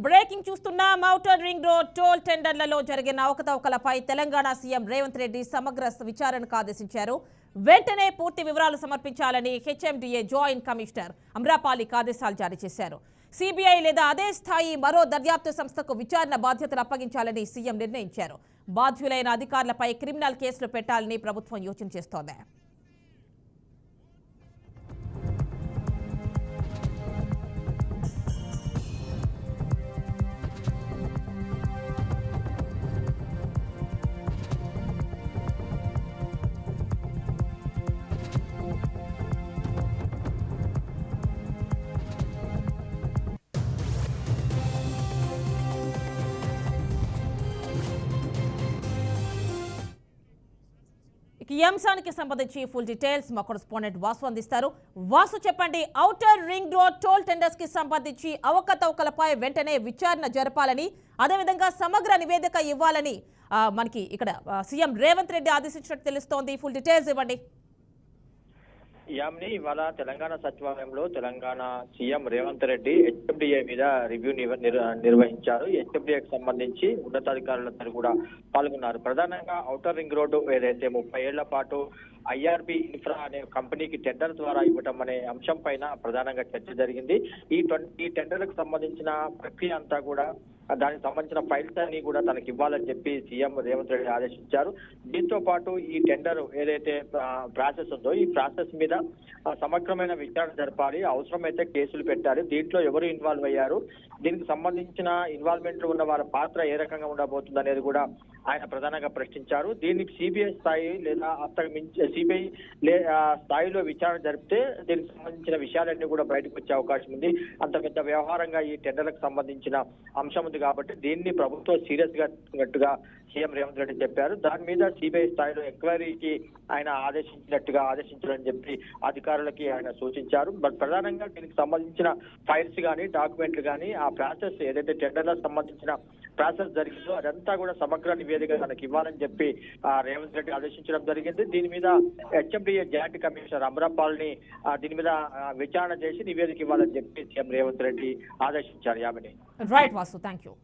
Breaking చూస్తున్నాం. Outer ring road toll టెండర్లలో జరిగిన అవకతవకలపై Telangana CM Revanth Reddy సమగ్ర విచారణకు ఆదేశించారు. వెంటనే పూర్తి వివరాలు సమర్పించాలని హెచ్ఎండిఏ జాయింట్ కమిషనర్ అమ్రపాలికి ఆదేశాలు జారీ చేశారు. సిబిఐ లేదా అదే స్థాయి మరో దర్యాప్తు సంస్థకు విచారణ బాధ్యతలు అప్పగించాలని సీఎం నిర్ణయించారు. బాధ్యులైన అధికారులపై క్రిమినల్ కేసులు పెట్టాలని ప్రభుత్వం యోచన చేస్తోంది. ఈ అంశానికి సంబంధించి ఫుల్ డీటెయిల్స్ మా కరెస్పాండెంట్ వాసు అందిస్తారు. వాసు, చెప్పండి, outer ring road toll tenders కి సంబంధించి అవకతవకలపై వెంటనే విచారణ జరపాలని, అదేవిధంగా సమగ్ర నివేదిక ఇవ్వాలని మనకి ఇక్కడ సీఎం రేవంత్ రెడ్డి ఆదేశించినట్టు తెలుస్తోంది. ఫుల్ డీటెయిల్స్ ఇవ్వండి. యామిని, ఇవాళ తెలంగాణ సచివాలయంలో తెలంగాణ సీఎం రేవంత్ రెడ్డి హెచ్ఎండిఏ మీద రివ్యూ నిర్వహించారు. హెచ్ఎండిఏకి సంబంధించి ఉన్నతాధికారులందరూ కూడా పాల్గొన్నారు. ప్రధానంగా ఔటర్ రింగ్ రోడ్డు ఏదైతే 30 ఏళ్ల పాటు ఐఆర్బి ఇన్ఫ్రా అనే కంపెనీకి టెండర్ ద్వారా ఇవ్వటం అనే అంశం పైన ప్రధానంగా చర్చ జరిగింది. ఈ టెండర్లకు సంబంధించిన ప్రక్రియ అంతా కూడా, దానికి సంబంధించిన ఫైల్స్ అన్ని కూడా తనకి ఇవ్వాలని చెప్పి సీఎం రేవంత్ రెడ్డి ఆదేశించారు. దీంతో పాటు ఈ టెండర్ ఏదైతే ప్రాసెస్ ఉందో ఈ ప్రాసెస్ మీద సమగ్రమైన విచారణ జరపాలి, అవసరమైతే కేసులు పెట్టాలి, దీంట్లో ఎవరు ఇన్వాల్వ్ అయ్యారు, దీనికి సంబంధించిన ఇన్వాల్వ్మెంట్ లో ఉన్న వారి పాత్ర ఏ రకంగా ఉండబోతుంది అనేది కూడా ఆయన ప్రధానంగా ప్రశ్నించారు. దీనికి సిబిఐ స్థాయి లేదా అంతకు మించి సిబిఐ స్థాయిలో విచారణ జరిపితే దీనికి సంబంధించిన విషయాలన్నీ కూడా బయటకు వచ్చే అవకాశం ఉంది. అంత పెద్ద వ్యవహారంగా ఈ టెండర్లకు సంబంధించిన అంశం ఉంది కాబట్టి దీన్ని ప్రభుత్వం సీరియస్ గా తీసుకున్నట్టుగా సీఎం రేవంత్ రెడ్డి చెప్పారు. దాని మీద సిబిఐ స్థాయిలో ఎంక్వైరీకి ఆయన ఆదేశించారని చెప్పి అధికారులకి ఆయన సూచించారు. బట్ ప్రధానంగా దీనికి సంబంధించిన ఫైల్స్ కానీ డాక్యుమెంట్లు కానీ ఆ ప్రాసెస్ ఏదైతే టెండర్లకు సంబంధించిన ప్రాసెస్ జరిగిందో అదంతా కూడా సమగ్ర నివేదిక తనకి ఇవ్వాలని చెప్పి రేవంత్ రెడ్డి ఆదేశించడం జరిగింది. దీని మీద హెచ్ఎండిఏ జాయింట్ కమిషనర్ అమ్రపాల్ని దీని మీద విచారణ చేసి నివేదిక ఇవ్వాలని చెప్పి సీఎం రేవంత్ రెడ్డి ఆదేశించారు. Yamini. Right Vasu, thank you.